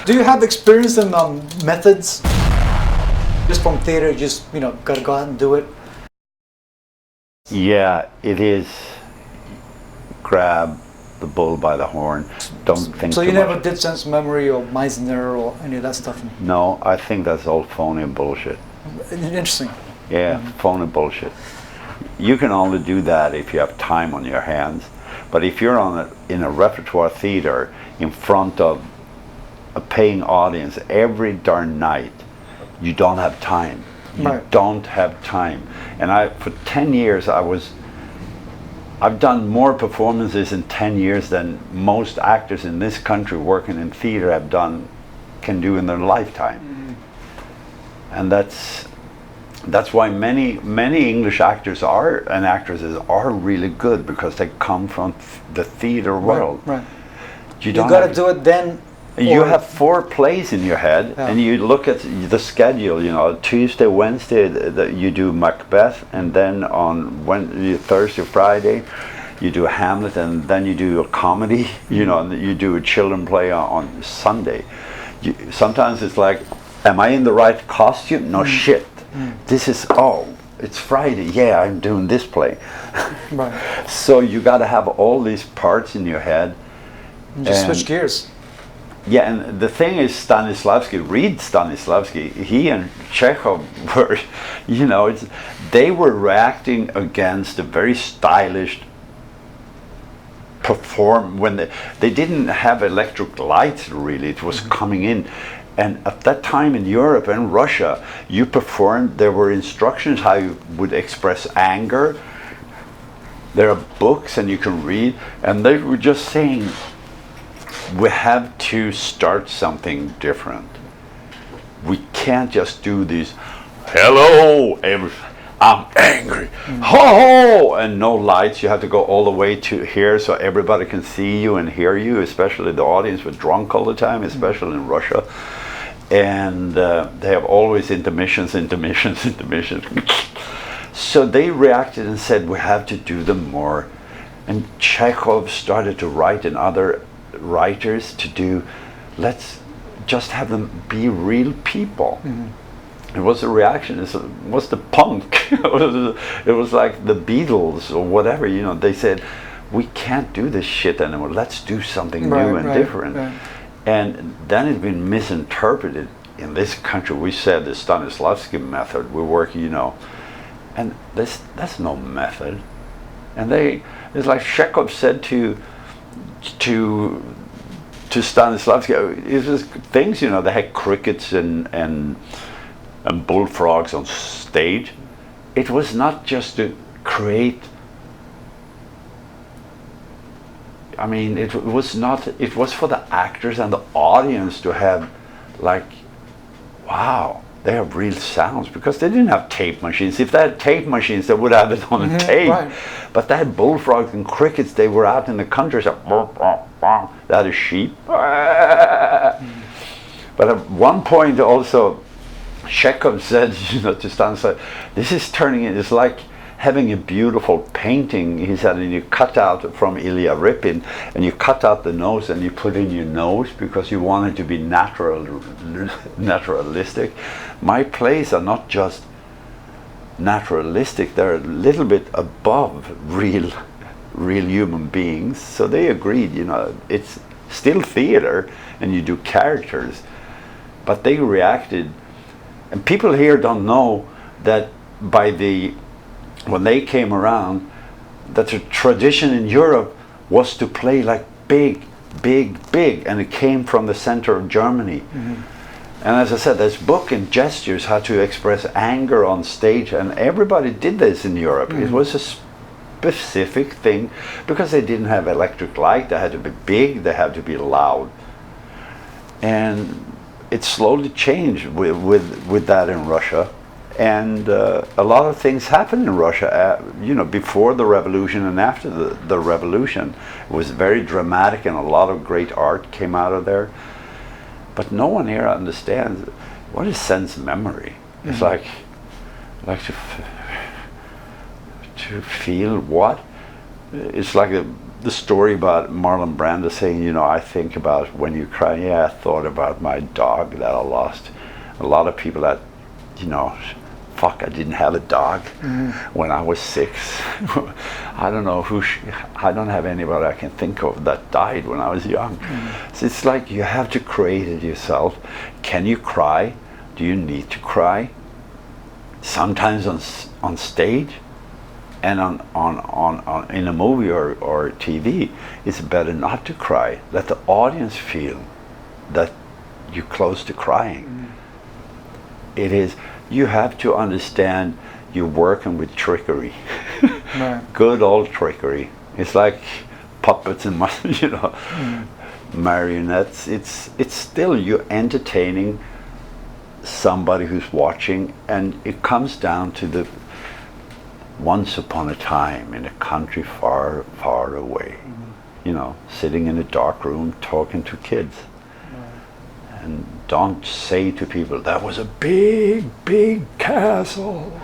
Do you have experience in methods? Just from theater, just, you know, gotta go out and do it? Yeah, it is. Grab the bull by the horn. Don't think So too you much. never did sense memory or Meisner or any of that stuff? No, I think that's all phony bullshit. Interesting. Yeah, phony bullshit. You can only do that if you have time on your hands. But if you're in a repertoire theater in front of a paying audience every darn night, you don't have time. You don't have time. And for 10 years, I've done more performances in 10 years than most actors in this country working in theater can do in their lifetime. And that's why many English actors and actresses are really good, because they come from the theater world. Right. You got to do it then. You have 4 plays in your head, and you look at the schedule. You know, Tuesday, Wednesday, you do Macbeth, and then on Thursday, Friday, you do Hamlet, and then you do a comedy. You know, and you do a children play on Sunday. Sometimes it's like, am I in the right costume? No shit. This is it's Friday. Yeah, I'm doing this play. Right. So you got to have all these parts in your head. Just switch gears. Yeah, and the thing is, read Stanislavski, he and Chekhov were, you know, they were reacting against a very stylish when they didn't have electric lights really, it was coming in. And at that time in Europe and Russia, you performed, there were instructions how you would express anger. There are books and you can read, and they were just saying, we have to start something different. We can't just do these, hello, I'm angry, ho, and no lights. You have to go all the way to here so everybody can see you and hear you, especially the audience was drunk all the time, especially in Russia. And they have always intermissions. So they reacted and said, we have to do them more. And Chekhov started to write, and other writers to do, let's just have them be real people. It was a reaction. It was the punk. It was like the Beatles or whatever. You know, they said, we can't do this shit anymore. Let's do something new and different. Right. And then it's been misinterpreted in this country. We said the Stanislavski method. We work, you know, and that's no method. And it's like Chekhov said to Stanislavski, it was things, you know, they had crickets and bullfrogs on stage. It was not just to create, I mean, it was for the actors and the audience to have, like, wow, they have real sounds, because they didn't have tape machines. If they had tape machines, they would have it on a tape. Right. But they had bullfrogs and crickets. They were out in the countryside. They had a sheep. But at one point also, Chekhov said, you know, to Stanislavski, this is turning in, it's like having a beautiful painting, he said, and you cut out from Ilya Repin, and you cut out the nose and you put in your nose because you want it to be naturalistic. My plays are not just naturalistic, they're a little bit above real human beings. So they agreed, you know, it's still theater and you do characters, but they reacted. And people here don't know that when they came around, that the tradition in Europe was to play like big, and it came from the center of Germany. And as I said, there's book and gestures how to express anger on stage, and everybody did this in Europe. It was a specific thing because they didn't have electric light. They had to be big, they had to be loud. And it slowly changed with that in Russia. And a lot of things happened in Russia, you know, before the revolution and after the revolution. It was very dramatic, and a lot of great art came out of there. But no one here understands what is sense memory. It's like to feel what? It's like the story about Marlon Brando saying, you know, I think about when you cry. Yeah, I thought about my dog that I lost. A lot of people that, you know, fuck, I didn't have a dog when I was 6. I don't know I don't have anybody I can think of that died when I was young. So it's like you have to create it yourself. Can you cry? Do you need to cry? Sometimes on stage and on in a movie or TV, it's better not to cry. Let the audience feel that you're close to crying. It is, you have to understand you're working with trickery. Right. Good old trickery. It's like puppets and you know, marionettes. It's still you're entertaining somebody who's watching, and it comes down to the once upon a time in a country far, far away. You know, sitting in a dark room talking to kids. And don't say to people, that was a big, big castle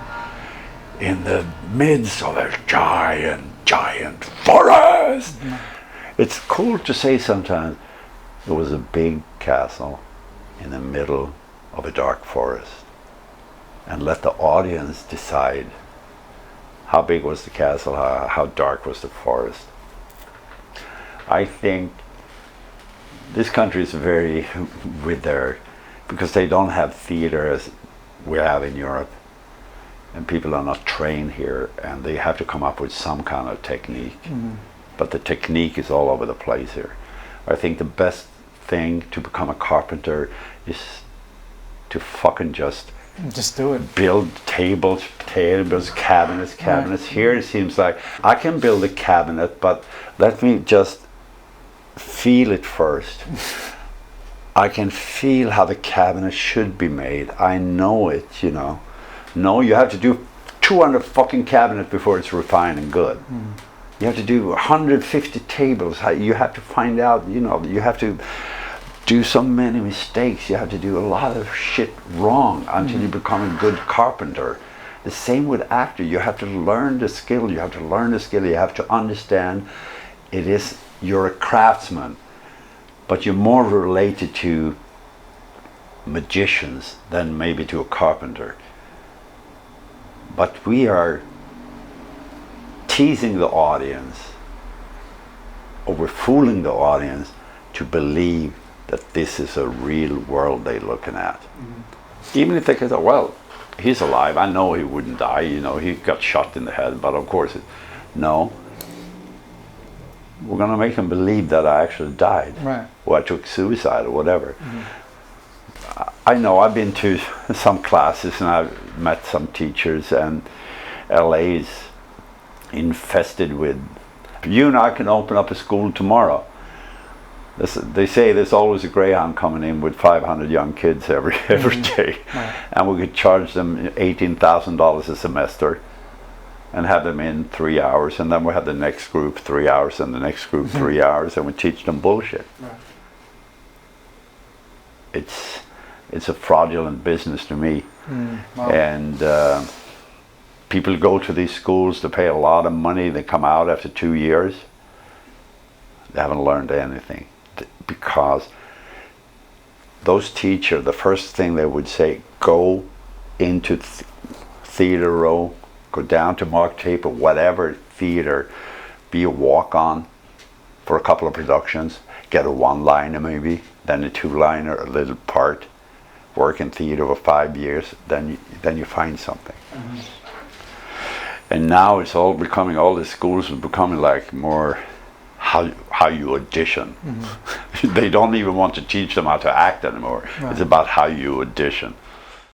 in the midst of a giant forest. It's cool to say sometimes, it was a big castle in the middle of a dark forest. And let the audience decide how big was the castle, how dark was the forest. I think this country is very with their, because they don't have theater as we have in Europe, and people are not trained here, and they have to come up with some kind of technique. But the technique is all over the place here. I think the best thing to become a carpenter is to fucking just do it. Build tables, cabinets. Right. Here it seems like I can build a cabinet, but let me just feel it first. I can feel how the cabinet should be made. I know it, you know. No, you have to do 200 fucking cabinets before it's refined and good. You have to do 150 tables. You have to find out, you know, you have to do so many mistakes. You have to do a lot of shit wrong until you become a good carpenter. The same with actor. You have to learn the skill. You have to understand it is, you're a craftsman, but you're more related to magicians than maybe to a carpenter. But we are teasing the audience, or we're fooling the audience to believe that this is a real world they're looking at. Even if they can say, well, he's alive, I know he wouldn't die, you know, he got shot in the head, but of course, no. We're going to make them believe that I actually died, Right. or I took suicide or whatever. I know I've been to some classes and I've met some teachers, and LA is infested with, you and I can open up a school tomorrow. They say there's always a Greyhound coming in with 500 young kids every day, Right. and we could charge them $18,000 a semester and have them in 3 hours, and then we have the next group 3 hours and the next group 3 hours, and we teach them bullshit. Right. It's a fraudulent business to me. Wow. And people go to these schools, they pay a lot of money, they come out after 2 years, they haven't learned anything, because those teachers, the first thing they would say, go into theater row, go down to Mark Tape or whatever theater, be a walk-on for a couple of productions, get a one-liner maybe, then a two-liner, a little part, work in theater for 5 years, then you find something. And now it's all becoming, all the schools are becoming like more how you audition. They don't even want to teach them how to act anymore. Right. It's about how you audition.